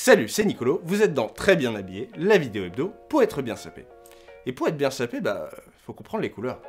Salut, c'est Nicolo, vous êtes dans Très bien habillé, la vidéo hebdo pour être bien sapé. Et pour être bien sapé, faut comprendre les couleurs.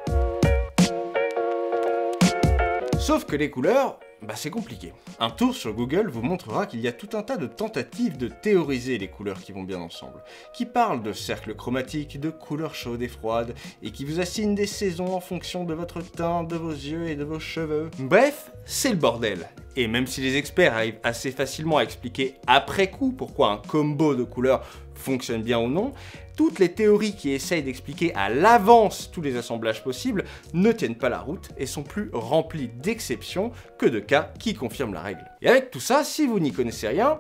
Sauf que les couleurs, c'est compliqué. Un tour sur Google vous montrera qu'il y a tout un tas de tentatives de théoriser les couleurs qui vont bien ensemble, qui parlent de cercles chromatiques, de couleurs chaudes et froides, et qui vous assignent des saisons en fonction de votre teint, de vos yeux et de vos cheveux. Bref, c'est le bordel. Et même si les experts arrivent assez facilement à expliquer après coup pourquoi un combo de couleurs fonctionne bien ou non, toutes les théories qui essayent d'expliquer à l'avance tous les assemblages possibles ne tiennent pas la route et sont plus remplies d'exceptions que de cas qui confirment la règle. Et avec tout ça, si vous n'y connaissez rien,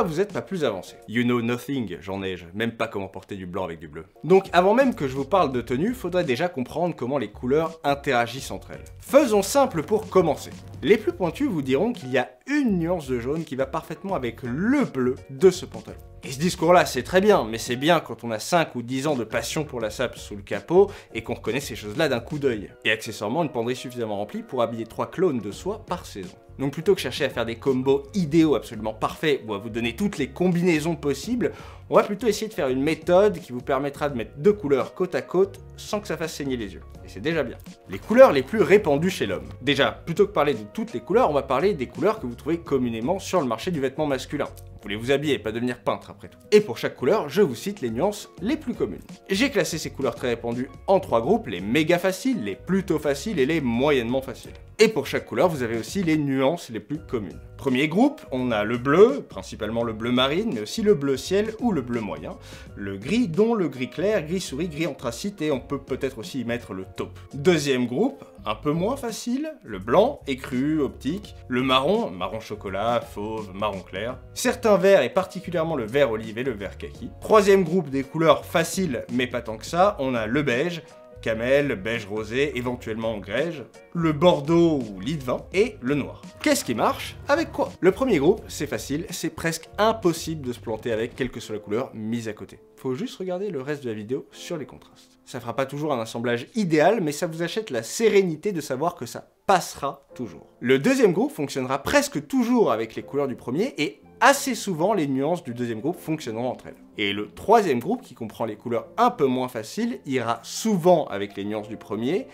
vous êtes pas plus avancé. You know nothing, j'en ai, même pas comment porter du blanc avec du bleu. Donc avant même que je vous parle de tenue, faudrait déjà comprendre comment les couleurs interagissent entre elles. Faisons simple pour commencer. Les plus pointus vous diront qu'il y a une nuance de jaune qui va parfaitement avec le bleu de ce pantalon. Et ce discours-là, c'est très bien, mais c'est bien quand on a 5 ou 10 ans de passion pour la sape sous le capot et qu'on reconnaît ces choses-là d'un coup d'œil. Et accessoirement, une penderie suffisamment remplie pour habiller 3 clones de soi par saison. Donc plutôt que chercher à faire des combos idéaux absolument parfaits ou à vous donner toutes les combinaisons possibles, on va plutôt essayer de faire une méthode qui vous permettra de mettre 2 couleurs côte à côte sans que ça fasse saigner les yeux. Et c'est déjà bien. Les couleurs les plus répandues chez l'homme. Déjà, plutôt que parler de toutes les couleurs, on va parler des couleurs que vous trouvez communément sur le marché du vêtement masculin. Vous voulez vous habiller, pas devenir peintre après tout. Et pour chaque couleur, je vous cite les nuances les plus communes. J'ai classé ces couleurs très répandues en 3 groupes, les méga faciles, les plutôt faciles et les moyennement faciles. Et pour chaque couleur, vous avez aussi les nuances les plus communes. Premier groupe, on a le bleu, principalement le bleu marine, mais aussi le bleu ciel ou le bleu moyen. Le gris, dont le gris clair, gris souris, gris anthracite, et on peut peut-être aussi y mettre le taupe. Deuxième groupe, un peu moins facile, le blanc, écru, optique, le marron, marron chocolat, fauve, marron clair, certains verts et particulièrement le vert olive et le vert kaki. Troisième groupe des couleurs faciles mais pas tant que ça, on a le beige, camel, beige rosé, éventuellement grège, le bordeaux ou lit de vin, et le noir. Qu'est-ce qui marche? Avec quoi? Le premier groupe, c'est facile, c'est presque impossible de se planter avec quelle que soit la couleur mise à côté. Faut juste regarder le reste de la vidéo sur les contrastes. Ça fera pas toujours un assemblage idéal, mais ça vous achète la sérénité de savoir que ça passera toujours. Le deuxième groupe fonctionnera presque toujours avec les couleurs du premier, et assez souvent, les nuances du deuxième groupe fonctionneront entre elles. Et le troisième groupe, qui comprend les couleurs un peu moins faciles, ira souvent avec les nuances du premier,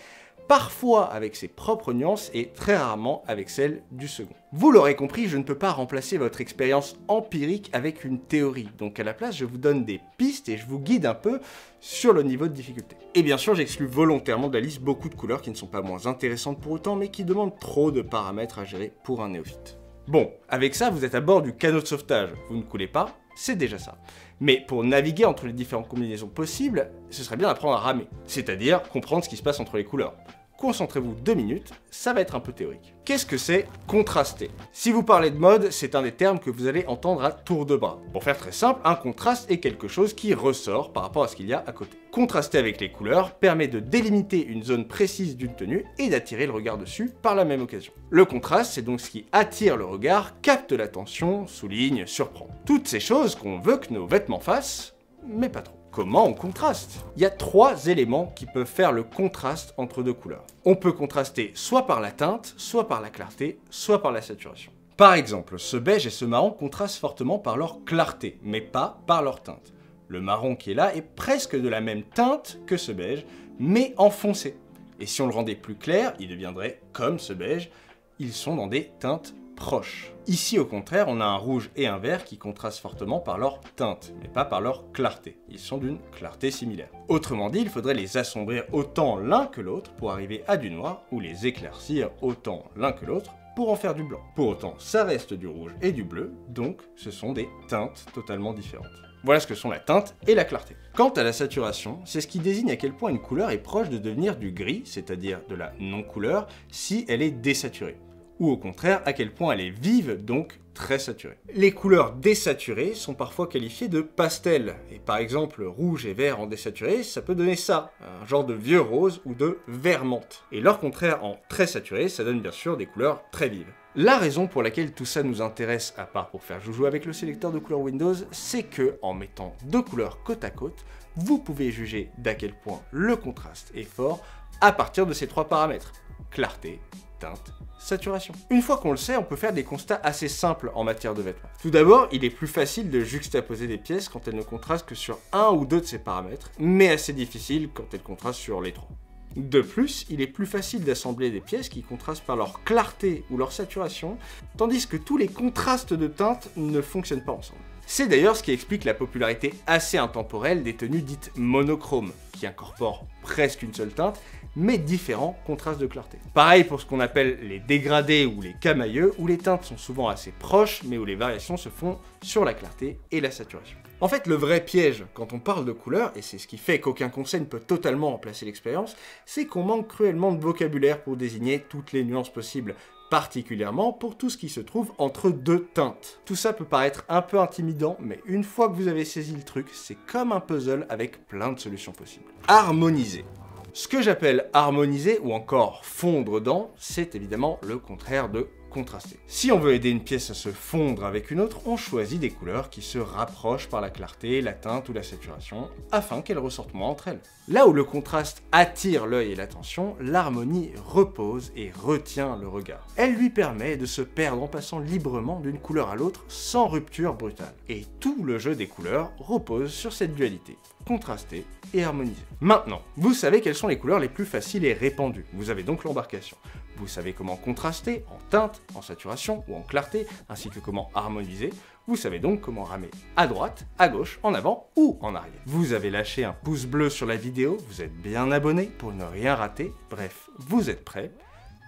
parfois avec ses propres nuances et très rarement avec celles du second. Vous l'aurez compris, je ne peux pas remplacer votre expérience empirique avec une théorie, donc à la place, je vous donne des pistes et je vous guide un peu sur le niveau de difficulté. Et bien sûr, j'exclus volontairement de la liste beaucoup de couleurs qui ne sont pas moins intéressantes pour autant, mais qui demandent trop de paramètres à gérer pour un néophyte. Bon, avec ça, vous êtes à bord du canot de sauvetage, vous ne coulez pas, c'est déjà ça. Mais pour naviguer entre les différentes combinaisons possibles, ce serait bien d'apprendre à ramer, c'est-à-dire comprendre ce qui se passe entre les couleurs. Concentrez-vous 2 minutes, ça va être un peu théorique. Qu'est-ce que c'est contraster? Si vous parlez de mode, c'est un des termes que vous allez entendre à tour de bras. Pour faire très simple, un contraste est quelque chose qui ressort par rapport à ce qu'il y a à côté. Contraster avec les couleurs permet de délimiter une zone précise d'une tenue et d'attirer le regard dessus par la même occasion. Le contraste, c'est donc ce qui attire le regard, capte l'attention, souligne, surprend. Toutes ces choses qu'on veut que nos vêtements fassent, mais pas trop. Comment on contraste? Il y a 3 éléments qui peuvent faire le contraste entre 2 couleurs. On peut contraster soit par la teinte, soit par la clarté, soit par la saturation. Par exemple, ce beige et ce marron contrastent fortement par leur clarté, mais pas par leur teinte. Le marron qui est là est presque de la même teinte que ce beige, mais en foncé. Et si on le rendait plus clair, il deviendrait comme ce beige, ils sont dans des teintes proches. Ici au contraire, on a un rouge et un vert qui contrastent fortement par leur teinte, mais pas par leur clarté. Ils sont d'une clarté similaire. Autrement dit, il faudrait les assombrir autant l'un que l'autre pour arriver à du noir, ou les éclaircir autant l'un que l'autre pour en faire du blanc. Pour autant, ça reste du rouge et du bleu, donc ce sont des teintes totalement différentes. Voilà ce que sont la teinte et la clarté. Quant à la saturation, c'est ce qui désigne à quel point une couleur est proche de devenir du gris, c'est-à-dire de la non-couleur, si elle est désaturée. Ou au contraire, à quel point elle est vive, donc très saturée. Les couleurs désaturées sont parfois qualifiées de pastel, et par exemple rouge et vert en désaturé, ça peut donner ça, un genre de vieux rose ou de vert menthe. Et leur contraire en très saturé, ça donne bien sûr des couleurs très vives. La raison pour laquelle tout ça nous intéresse, à part pour faire joujou avec le sélecteur de couleurs Windows, c'est que en mettant 2 couleurs côte à côte, vous pouvez juger d'à quel point le contraste est fort à partir de ces 3 paramètres. clarté, teinte, saturation. Une fois qu'on le sait, on peut faire des constats assez simples en matière de vêtements. Tout d'abord, il est plus facile de juxtaposer des pièces quand elles ne contrastent que sur un ou deux de ces paramètres, mais assez difficile quand elles contrastent sur les trois. De plus, il est plus facile d'assembler des pièces qui contrastent par leur clarté ou leur saturation, tandis que tous les contrastes de teintes ne fonctionnent pas ensemble. C'est d'ailleurs ce qui explique la popularité assez intemporelle des tenues dites monochromes, qui incorporent presque une seule teinte, mais différents contrastes de clarté. Pareil pour ce qu'on appelle les dégradés ou les camailleux, où les teintes sont souvent assez proches, mais où les variations se font sur la clarté et la saturation. En fait, le vrai piège quand on parle de couleurs, et c'est ce qui fait qu'aucun conseil ne peut totalement remplacer l'expérience, c'est qu'on manque cruellement de vocabulaire pour désigner toutes les nuances possibles, particulièrement pour tout ce qui se trouve entre deux teintes. Tout ça peut paraître un peu intimidant, mais une fois que vous avez saisi le truc, c'est comme un puzzle avec plein de solutions possibles. Harmoniser. Ce que j'appelle harmoniser ou encore fondre dans, c'est évidemment le contraire de contraster. Si on veut aider une pièce à se fondre avec une autre, on choisit des couleurs qui se rapprochent par la clarté, la teinte ou la saturation, afin qu'elles ressortent moins entre elles. Là où le contraste attire l'œil et l'attention, l'harmonie repose et retient le regard. Elle lui permet de se perdre en passant librement d'une couleur à l'autre sans rupture brutale. Et tout le jeu des couleurs repose sur cette dualité, contraster et harmoniser. Maintenant, vous savez quelles sont les couleurs les plus faciles et répandues. Vous avez donc l'embarcation. Vous savez comment contraster en teinte, en saturation ou en clarté, ainsi que comment harmoniser. Vous savez donc comment ramer à droite, à gauche, en avant ou en arrière. Vous avez lâché un pouce bleu sur la vidéo, vous êtes bien abonné pour ne rien rater, bref, vous êtes prêts.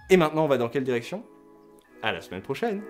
Et maintenant, on va dans quelle direction? À la semaine prochaine!